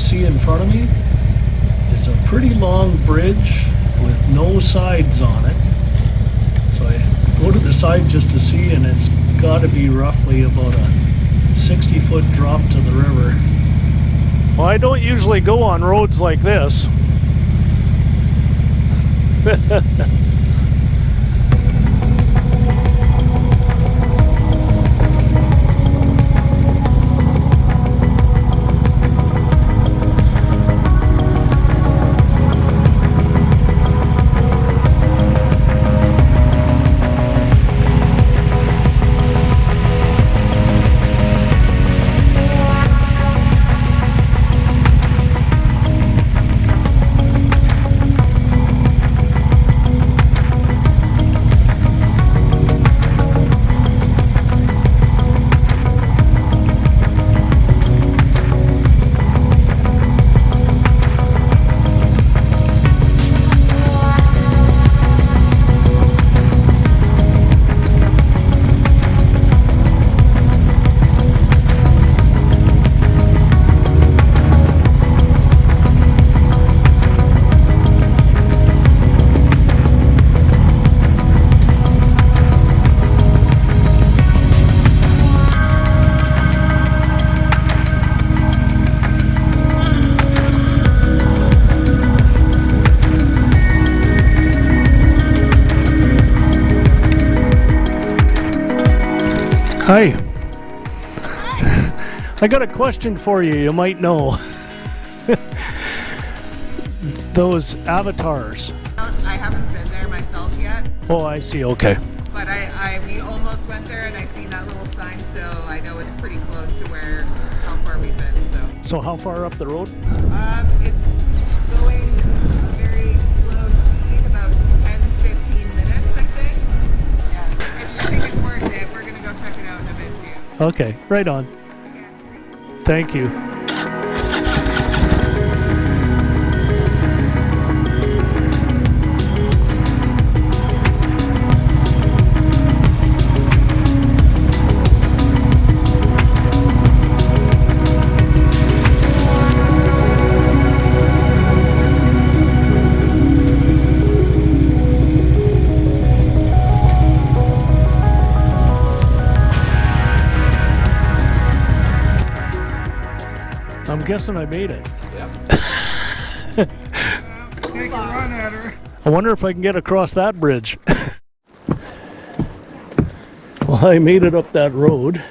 see in front of me is a pretty long bridge with no sides on it. So I go to the side just to see, and it's got to be roughly about a 60-foot drop to the river. Well, I don't usually go on roads like this. Hi. Hi. I got a question for you. You might know. Those avatars. I haven't been there myself yet. Oh, I see. Okay. But we almost went there, and I seen that little sign, so I know it's pretty close to how far we've been. So how far up the road? It's going very slow speed, about 10-15 minutes, I think. Yeah, I think it's worth it. We're gonna go check it out in a bit too. Okay, right on. Yes. Thank you. I'm guessing I made it. Yep. Take a run at her. I wonder if I can get across that bridge. Well, I made it up that road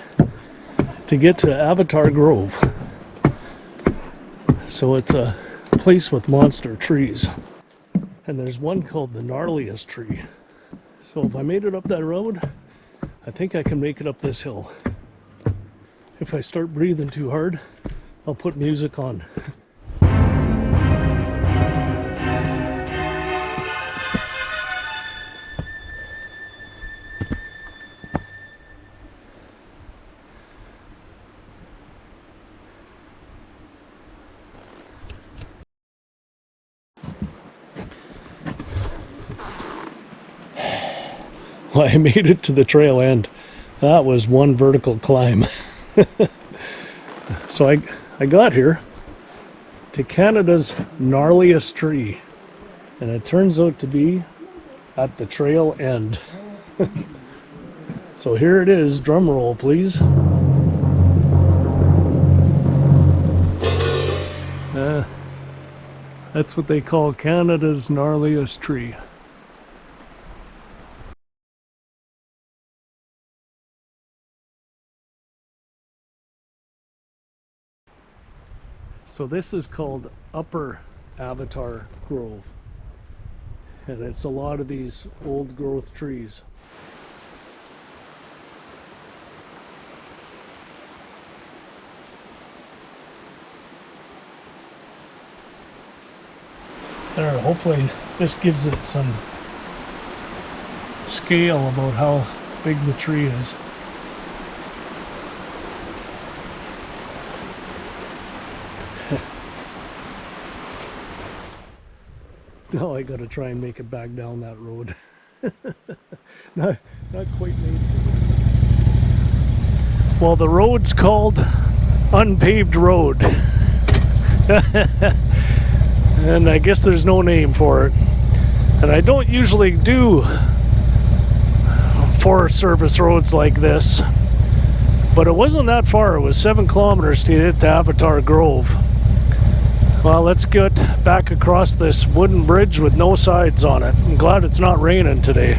to get to Avatar Grove. So it's a place with monster trees. And there's one called the Gnarliest tree. So if I made it up that road, I think I can make it up this hill. If I start breathing too hard, I'll put music on. Well, I made it to the trail end. That was one vertical climb. So I got here to Canada's gnarliest tree, and it turns out to be at the trail end. So here it is. Drum roll, please. That's what they call Canada's gnarliest tree. So this is called Upper Avatar Grove, and it's a lot of these old growth trees. There, hopefully this gives it some scale about how big the tree is. Now I gotta try and make it back down that road. not quite made. Well, the road's called Unpaved Road. And I guess there's no name for it. And I don't usually do Forest Service roads like this, but it wasn't that far. It was 7 kilometers to get to Avatar Grove. Well, let's get back across this wooden bridge with no sides on it. I'm glad it's not raining today.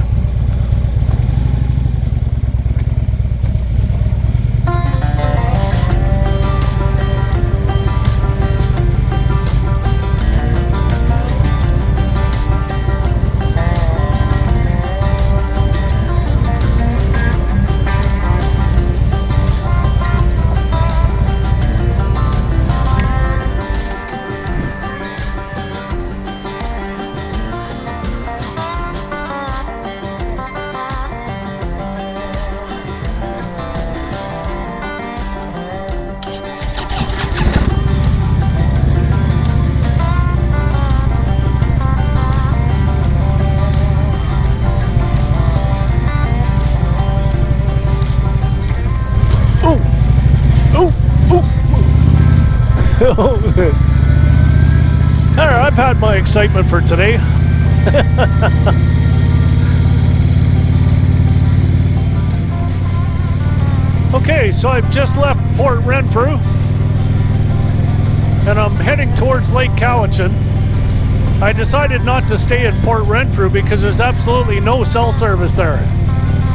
Alright, I've had my excitement for today. Okay, so I've just left Port Renfrew and I'm heading towards Lake Cowichan. I decided not to stay in Port Renfrew because there's absolutely no cell service there.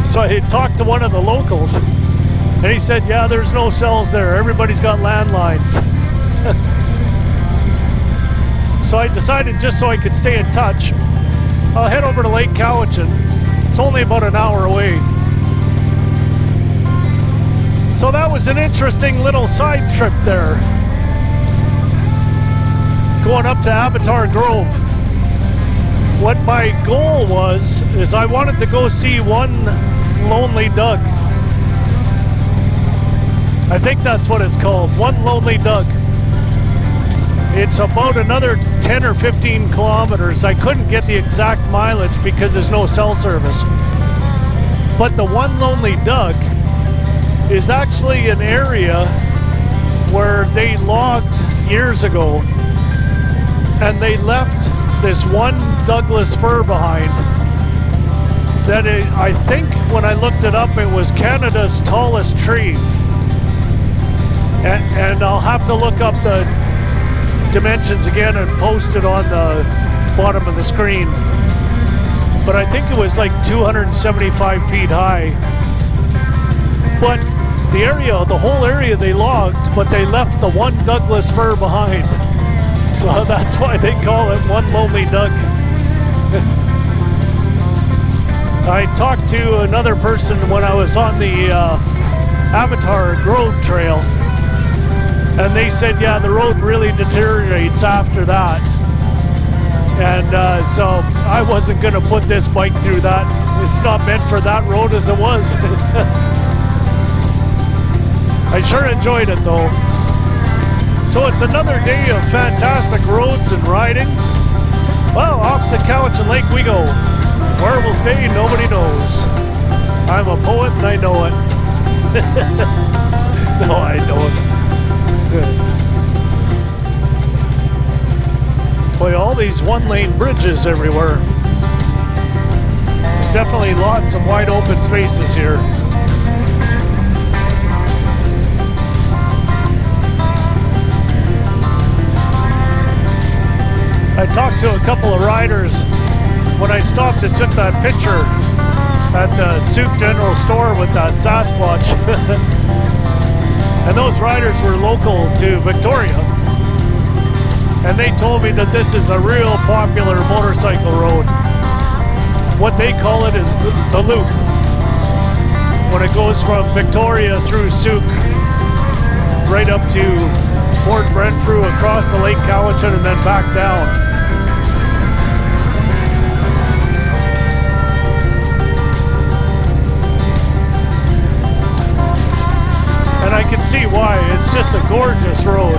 So I talked to one of the locals and he said, yeah, there's no cells there. Everybody's got landlines. So I decided, just so I could stay in touch, I'll head over to Lake Cowichan. It's only about an hour away. So that was an interesting little side trip there. Going up to Avatar Grove. What my goal was, is I wanted to go see one Lonely Doug. I think that's what it's called, One Lonely Doug. It's about another 10 or 15 kilometers. I couldn't get the exact mileage because there's no cell service. But the One Lonely Doug is actually an area where they logged years ago and they left this one Douglas fir behind that I think when I looked it up, it was Canada's tallest tree. And I'll have to look up the dimensions again and post it on the bottom of the screen. But I think it was like 275 feet high. But the area, the whole area they logged, but they left the one Douglas fir behind. So that's why they call it One Lonely Doug. I talked to another person when I was on the Avatar Grove Trail, and they said, yeah, the road really deteriorates after that. And so I wasn't going to put this bike through that. It's not meant for that road as it was. I sure enjoyed it though. So it's another day of fantastic roads and riding. Well, off to Cowichan Lake we go. Where we'll stay, nobody knows. I'm a poet and I know it. No, I don't. Boy, all these one-lane bridges everywhere. There's definitely lots of wide open spaces here. I talked to a couple of riders when I stopped and took that picture at the Soup General Store with that Sasquatch. And those riders were local to Victoria. And they told me that this is a real popular motorcycle road. What they call it is the loop. When it goes from Victoria through Souk, right up to Port Renfrew, across the Lake Cowichan, and then back down. And I can see why. It's just a gorgeous road.